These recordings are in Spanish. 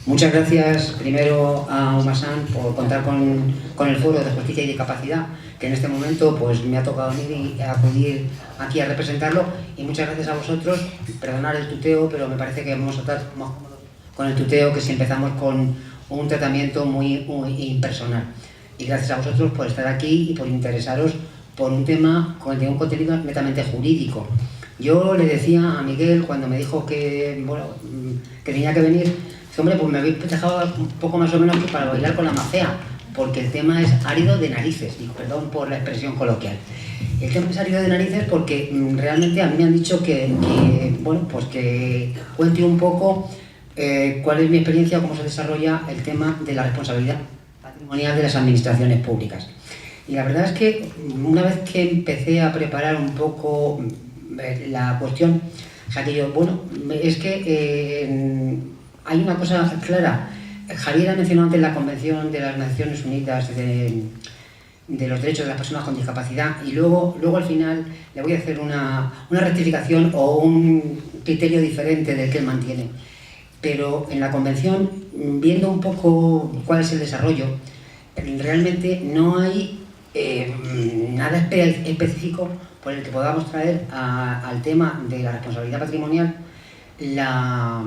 Muchas gracias primero a Umasan por contar con el Foro de Justicia y Discapacidad, que en este momento pues me ha tocado venir y acudir aquí a representarlo, y muchas gracias a vosotros. Perdonad el tuteo, pero me parece que vamos a estar más cómodos con el tuteo que si empezamos con un tratamiento muy impersonal. Y gracias a vosotros por estar aquí y por interesaros por un tema de un contenido netamente jurídico. Yo le decía a Miguel cuando me dijo que, bueno, que tenía que venir, hombre, pues me habéis dejado un poco más o menos para bailar con la más fea, porque el tema es árido de narices, y perdón por la expresión coloquial. El tema es árido de narices porque realmente a mí me han dicho bueno, pues que cuente un poco cuál es mi experiencia, cómo se desarrolla el tema de la responsabilidad patrimonial de las administraciones públicas. Y la verdad es que una vez que empecé a preparar un poco la cuestión, o sea que yo, bueno, es que hay una cosa clara. Javier ha mencionado antes la Convención de las Naciones Unidas de los Derechos de las Personas con Discapacidad, y luego al final le voy a hacer una rectificación o un criterio diferente del que él mantiene. Pero en la Convención, viendo un poco cuál es el desarrollo, realmente no hay nada específico por el que podamos traer al tema de la responsabilidad patrimonial la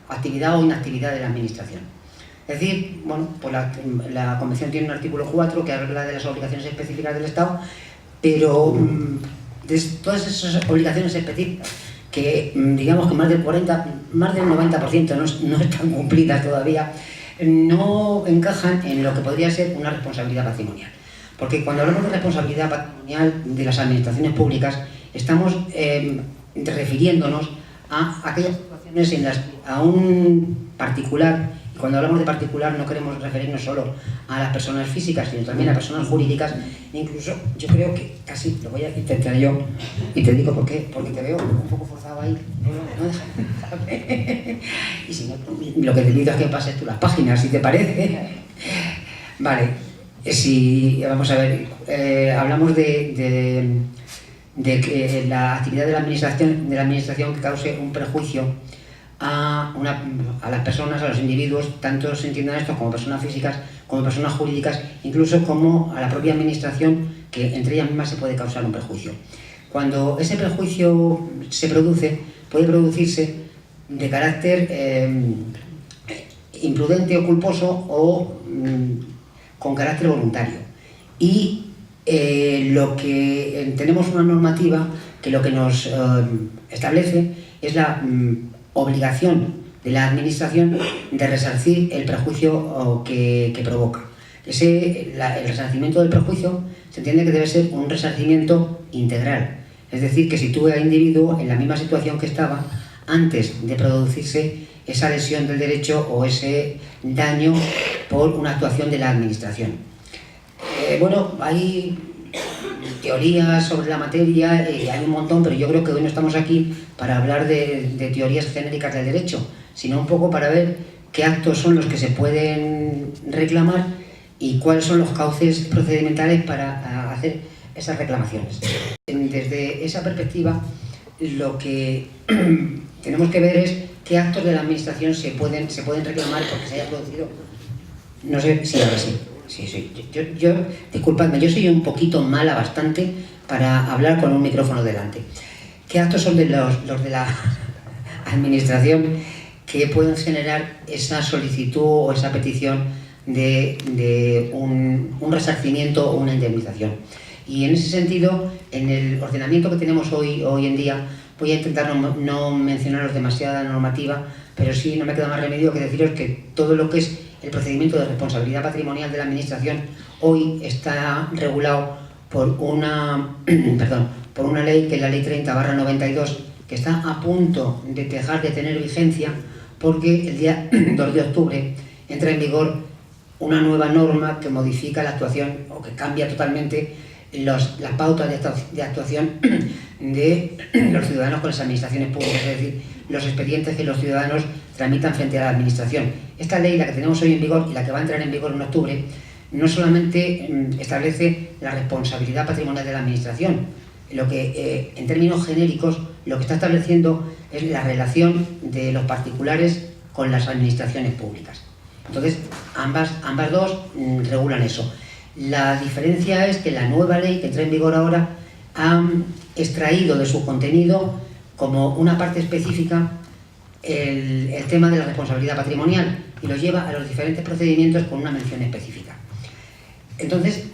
actividad o inactividad de la administración. Es decir, bueno, pues la Convención tiene un artículo 4 que habla de las obligaciones específicas del Estado, pero de todas esas obligaciones específicas, que digamos que más del 90% no están cumplidas todavía, no encajan en lo que podría ser una responsabilidad patrimonial. Porque cuando hablamos de responsabilidad patrimonial de las administraciones públicas, estamos refiriéndonos a aquellas situaciones en las que a un particular, y cuando hablamos de particular no queremos referirnos solo a las personas físicas, sino también a personas jurídicas. Incluso yo creo que casi lo voy a intentar yo, y te digo por qué, porque te veo un poco forzado ahí, no deja. Y si no, lo que te pido es que pases tú las páginas, si te parece. Vale, vamos a ver, hablamos de que la actividad de la administración que cause un perjuicio a las personas, a los individuos, tanto se entiendan estos como personas físicas, como personas jurídicas, incluso como a la propia administración, que entre ellas mismas se puede causar un perjuicio. Cuando ese perjuicio se produce, puede producirse de carácter imprudente o culposo o con carácter voluntario. Y tenemos una normativa que lo que nos establece es la obligación de la administración de resarcir el perjuicio que provoca. El resarcimiento del perjuicio se entiende que debe ser un resarcimiento integral, es decir, que sitúe al individuo en la misma situación que estaba antes de producirse esa lesión del derecho o ese daño por una actuación de la administración. Bueno, hay teorías sobre la materia, hay un montón, pero yo creo que hoy no estamos aquí para hablar de teorías genéricas del derecho, sino un poco para ver qué actos son los que se pueden reclamar y cuáles son los cauces procedimentales para hacer esas reclamaciones. Desde esa perspectiva, lo que tenemos que ver es qué actos de la administración se pueden reclamar porque se haya producido. No sé si ahora sí. Sí. Yo, disculpadme, yo soy un poquito mala bastante para hablar con un micrófono delante. ¿Qué actos son los de la administración que pueden generar esa solicitud o esa petición de un resarcimiento o una indemnización? Y en ese sentido, en el ordenamiento que tenemos hoy en día, voy a intentar no mencionaros demasiada normativa, pero sí no me queda más remedio que deciros que todo lo que es el procedimiento de responsabilidad patrimonial de la administración hoy está regulado por una ley, que es la Ley 30/92, que está a punto de dejar de tener vigencia porque el día 2 de octubre entra en vigor una nueva norma que modifica la actuación o que cambia totalmente las pautas de actuación de los ciudadanos con las administraciones públicas, es decir, los expedientes que los ciudadanos tramitan frente a la administración. Esta ley, la que tenemos hoy en vigor y la que va a entrar en vigor en octubre, no solamente establece la responsabilidad patrimonial de la administración, lo en términos genéricos, lo que está estableciendo es la relación de los particulares con las administraciones públicas. Entonces, ambas dos regulan eso. La diferencia es que la nueva ley que entra en vigor ahora ha extraído de su contenido como una parte específica el tema de la responsabilidad patrimonial y lo lleva a los diferentes procedimientos con una mención específica. Entonces,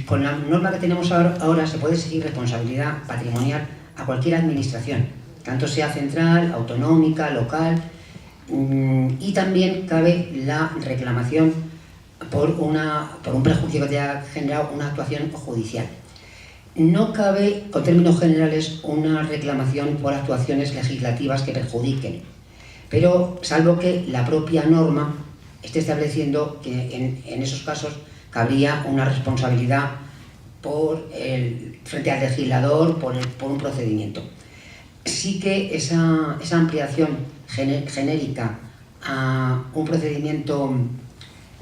con la norma que tenemos ahora se puede exigir responsabilidad patrimonial a cualquier administración, tanto sea central, autonómica, local, y también cabe la reclamación por un prejuicio que te ha generado una actuación judicial. No cabe, con términos generales, una reclamación por actuaciones legislativas que perjudiquen, pero salvo que la propia norma esté estableciendo que en esos casos cabría una responsabilidad frente al legislador por un procedimiento. Sí que esa ampliación genérica a un procedimiento,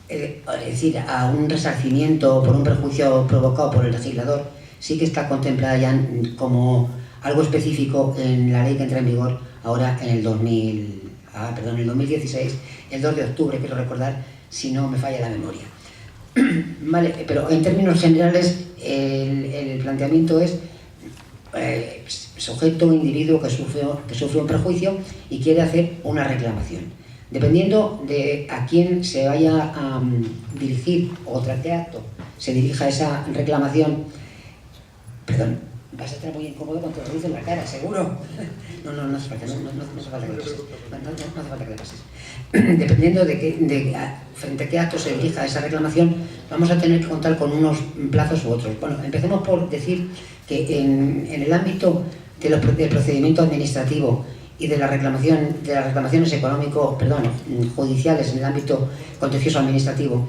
es decir, a un resarcimiento por un perjuicio provocado por el legislador, sí que está contemplada ya como algo específico en la ley que entra en vigor ahora en el 2016, el 2 de octubre, quiero recordar, si no me falla la memoria. Vale, pero en términos generales el planteamiento es sujeto o individuo que sufre un perjuicio y quiere hacer una reclamación. Dependiendo de a quién se vaya a dirigir o tras qué acto se dirija esa reclamación. Perdón, vas a estar muy incómodo cuando te lo dices en la cara, seguro. No hace falta, no hace falta que le pases. No hace falta que le pases. Dependiendo de frente a qué acto se dirija esa reclamación, vamos a tener que contar con unos plazos u otros. Bueno, empecemos por decir que en el ámbito del procedimiento administrativo y de las reclamaciones judiciales en el ámbito contencioso administrativo,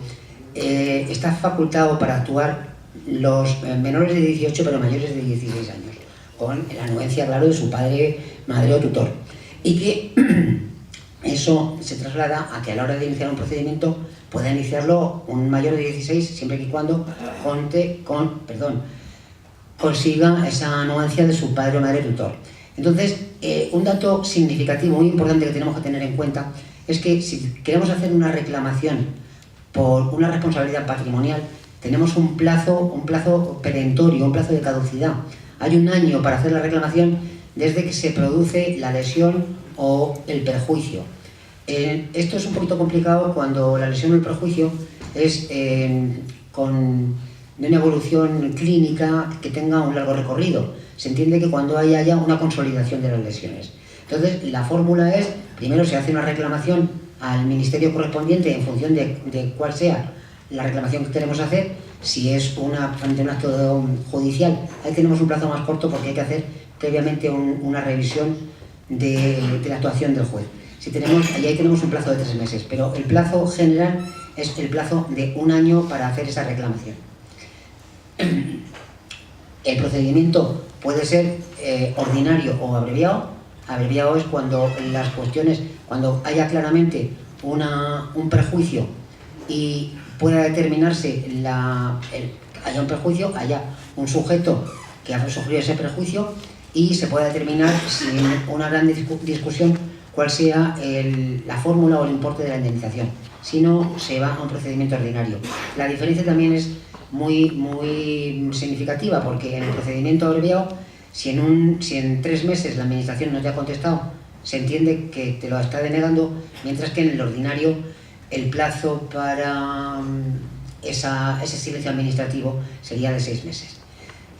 está facultado para actuar los menores de 18 pero mayores de 16 años, con la anuencia, claro, de su padre, madre o tutor. Y que eso se traslada a que a la hora de iniciar un procedimiento pueda iniciarlo un mayor de 16 siempre y cuando consiga esa anuencia de su padre o madre tutor. Entonces, un dato significativo, muy importante que tenemos que tener en cuenta es que si queremos hacer una reclamación por una responsabilidad patrimonial, tenemos un plazo perentorio, un plazo de caducidad. Hay un año para hacer la reclamación desde que se produce la lesión o el perjuicio. Esto es un poquito complicado cuando la lesión o el perjuicio es de una evolución clínica que tenga un largo recorrido. Se entiende que cuando haya una consolidación de las lesiones. Entonces, la fórmula es, primero se hace una reclamación al ministerio correspondiente en función de cuál sea la reclamación que queremos hacer. Si es frente a un acto judicial, ahí tenemos un plazo más corto porque hay que hacer previamente una revisión de la actuación del juez. Ahí tenemos un plazo de 3 meses, pero el plazo general es el plazo de un año para hacer esa reclamación. El procedimiento puede ser ordinario o abreviado. Abreviado es cuando cuando haya claramente un perjuicio y pueda determinarse haya un perjuicio, haya un sujeto que ha sufrido ese perjuicio y se pueda determinar sin una gran discusión cuál sea la fórmula o el importe de la indemnización. Si no, se va a un procedimiento ordinario. La diferencia también es muy significativa porque en el procedimiento abreviado, si en 3 meses la administración no te ha contestado, se entiende que te lo está denegando, mientras que en el ordinario el plazo para ese silencio administrativo sería de 6 meses.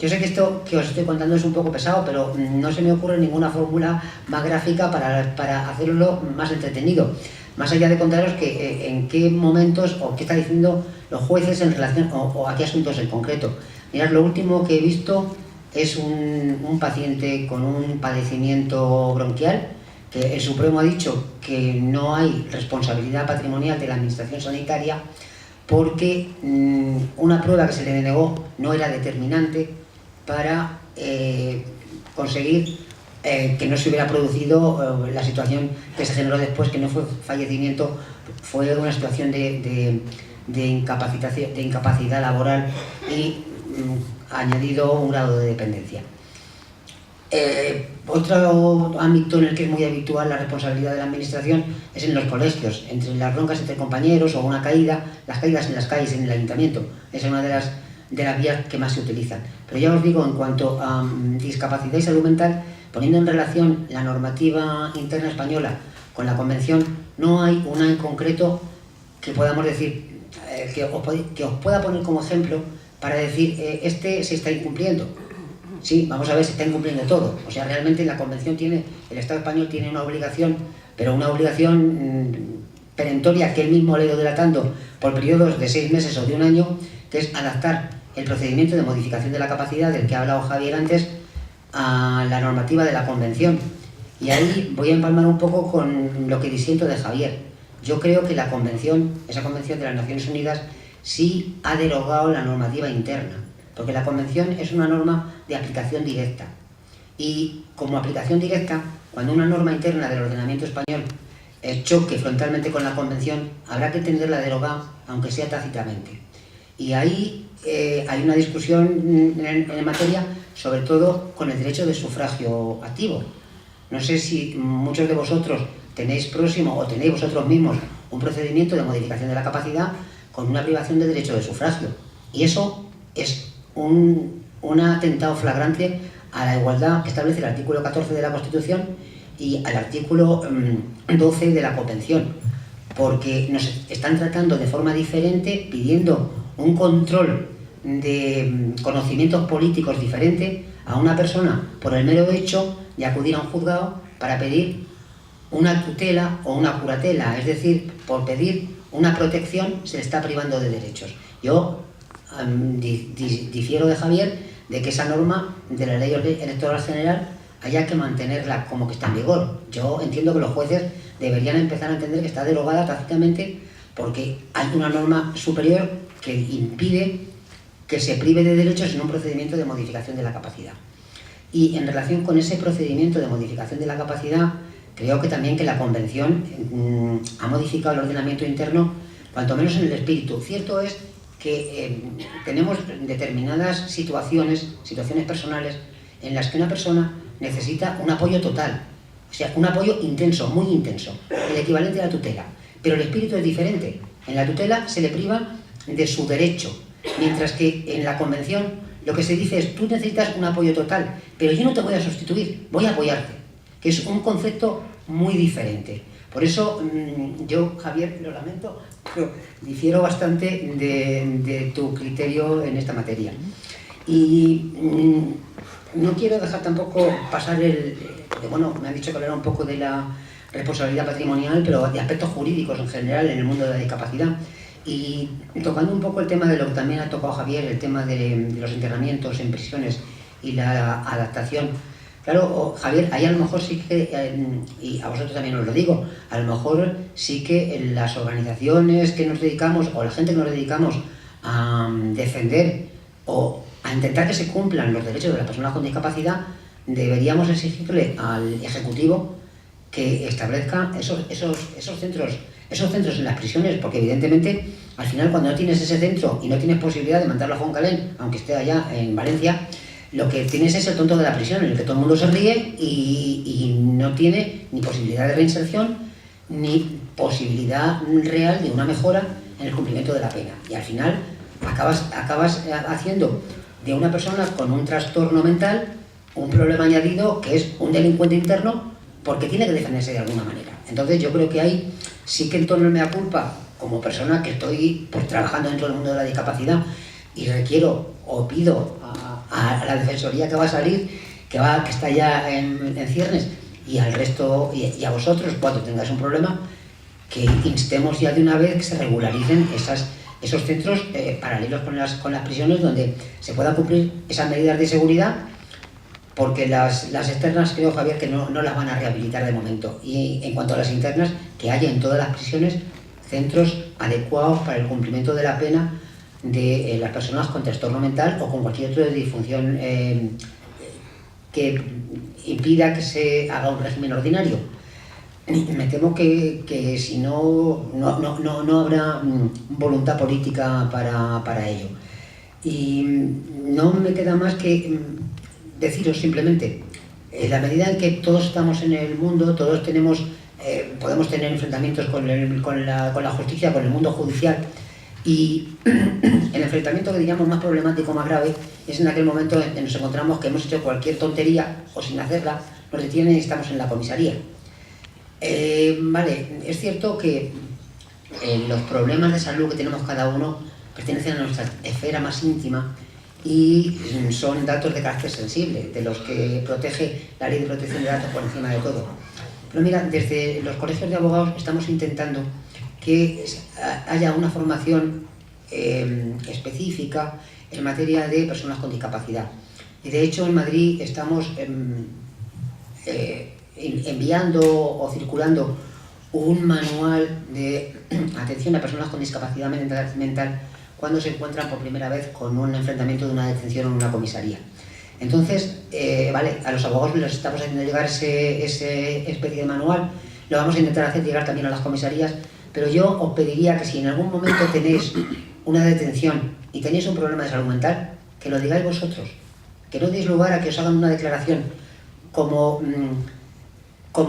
Yo sé que esto que os estoy contando es un poco pesado, pero no se me ocurre ninguna fórmula más gráfica para hacerlo más entretenido. Más allá de contaros que en qué momentos o qué están diciendo los jueces en relación o a qué asuntos en concreto. Mirad, lo último que he visto es un paciente con un padecimiento bronquial, que el Supremo ha dicho que no hay responsabilidad patrimonial de la administración sanitaria porque una prueba que se le denegó no era determinante para conseguir que no se hubiera producido la situación que se generó después, que no fue fallecimiento, fue una situación de incapacidad laboral y añadido un grado de dependencia. Otro ámbito en el que es muy habitual la responsabilidad de la administración es en los colegios, entre las broncas entre compañeros o una caída, las caídas en las calles, en el ayuntamiento. Esa es una de las vías que más se utilizan. Pero ya os digo, en cuanto a discapacidad y salud mental, poniendo en relación la normativa interna española con la convención, no hay una en concreto que podamos decir, que os pueda poner como ejemplo para decir, este se está incumpliendo. Sí, vamos a ver, se está incumpliendo todo. O sea, realmente la Convención el Estado español tiene una obligación, pero una obligación perentoria que él mismo ha ido dilatando por periodos de 6 meses o de un año, que es adaptar el procedimiento de modificación de la capacidad del que ha hablado Javier antes a la normativa de la Convención. Y ahí voy a empalmar un poco con lo que disiento de Javier. Yo creo que la Convención, esa Convención de las Naciones Unidas, sí ha derogado la normativa interna, porque la Convención es una norma de aplicación directa. Y como aplicación directa, cuando una norma interna del ordenamiento español choque frontalmente con la Convención, habrá que entenderla derogada, aunque sea tácitamente. Y ahí hay una discusión en materia, sobre todo con el derecho de sufragio activo. No sé si muchos de vosotros tenéis próximo o tenéis vosotros mismos un procedimiento de modificación de la capacidad con una privación de derecho de sufragio. Y eso es un atentado flagrante a la igualdad que establece el artículo 14 de la Constitución y al artículo 12 de la Convención, porque nos están tratando de forma diferente, pidiendo un control de conocimientos políticos diferente a una persona por el mero hecho de acudir a un juzgado para pedir una tutela o una curatela, es decir, por pedir una protección se le está privando de derechos. Yo difiero de Javier de que esa norma de la Ley Electoral General haya que mantenerla como que está en vigor. Yo entiendo que los jueces deberían empezar a entender que está derogada tácitamente porque hay una norma superior que impide que se prive de derechos en un procedimiento de modificación de la capacidad. Y en relación con ese procedimiento de modificación de la capacidad, creo que también que la Convención ha modificado el ordenamiento interno, cuanto menos en el espíritu. Cierto es que tenemos determinadas situaciones personales en las que una persona necesita un apoyo total, o sea, un apoyo intenso, muy intenso, el equivalente a la tutela. Pero el espíritu es diferente. En la tutela se le priva de su derecho, mientras que en la Convención lo que se dice es, tú necesitas un apoyo total, pero yo no te voy a sustituir, voy a apoyarte, que es un concepto muy diferente. Por eso yo, Javier, lo lamento, pero difiero bastante de tu criterio en esta materia. Y no quiero dejar tampoco pasar bueno, me han dicho que hablará un poco de la responsabilidad patrimonial, pero de aspectos jurídicos en general en el mundo de la discapacidad. Y tocando un poco el tema de lo que también ha tocado Javier, el tema de los internamientos en prisiones y la adaptación. Claro, Javier, ahí a lo mejor sí que, y a vosotros también os lo digo, a lo mejor sí que las organizaciones que nos dedicamos, o la gente que nos dedicamos a defender o a intentar que se cumplan los derechos de las personas con discapacidad, deberíamos exigirle al Ejecutivo que establezca esos centros en las prisiones, porque evidentemente al final cuando no tienes ese centro y no tienes posibilidad de mandarlo a Foncalén, aunque esté allá en Valencia, lo que tienes es el tonto de la prisión, en el que todo el mundo se ríe y no tiene ni posibilidad de reinserción ni posibilidad real de una mejora en el cumplimiento de la pena. Y al final acabas haciendo de una persona con un trastorno mental un problema añadido que es un delincuente interno porque tiene que defenderse de alguna manera. Entonces yo creo que ahí sí que en torno al mea culpa, como persona que estoy trabajando dentro del mundo de la discapacidad y requiero o pido a la Defensoría que va a salir, que está ya en ciernes, y al resto, y a vosotros, cuando tengáis un problema, que instemos ya de una vez que se regularicen esos centros paralelos con las prisiones donde se puedan cumplir esas medidas de seguridad, porque las externas creo, Javier, que no las van a rehabilitar de momento. Y en cuanto a las internas, que haya en todas las prisiones centros adecuados para el cumplimiento de la pena de las personas con trastorno mental o con cualquier otra disfunción que impida que se haga un régimen ordinario. Me temo que si no habrá voluntad política para ello. Y no me queda más que deciros simplemente, En la medida en que todos estamos en el mundo, todos podemos tener enfrentamientos con la justicia, con el mundo judicial, y el enfrentamiento que diríamos más problemático, más grave, es en aquel momento en que nos encontramos que hemos hecho cualquier tontería o sin hacerla, nos detienen y estamos en la comisaría. Vale, es cierto que los problemas de salud que tenemos cada uno pertenecen a nuestra esfera más íntima y son datos de carácter sensible, de los que protege la Ley de Protección de Datos por encima de todo. Pero mira, desde los colegios de abogados estamos intentando que haya una formación específica en materia de personas con discapacidad. Y de hecho en Madrid estamos enviando o circulando un manual de atención a personas con discapacidad mental cuando se encuentran por primera vez con un enfrentamiento de una detención en una comisaría. Entonces, vale, a los abogados les estamos haciendo llegar ese especie de manual, lo vamos a intentar hacer llegar también a las comisarías, pero yo os pediría que si en algún momento tenéis una detención y tenéis un problema de salud mental, que lo digáis vosotros, que no deis lugar a que os hagan una declaración como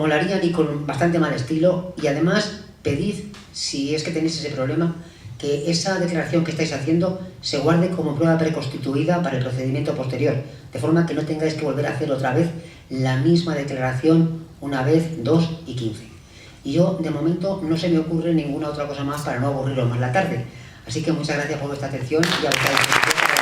lo harían y con bastante mal estilo, y además pedid, si es que tenéis ese problema, que esa declaración que estáis haciendo se guarde como prueba preconstituida para el procedimiento posterior, de forma que no tengáis que volver a hacer otra vez la misma declaración una vez, 2 y 15. Y yo, de momento, no se me ocurre ninguna otra cosa más para no aburriros más la tarde. Así que muchas gracias por vuestra atención y a vuestra disposición.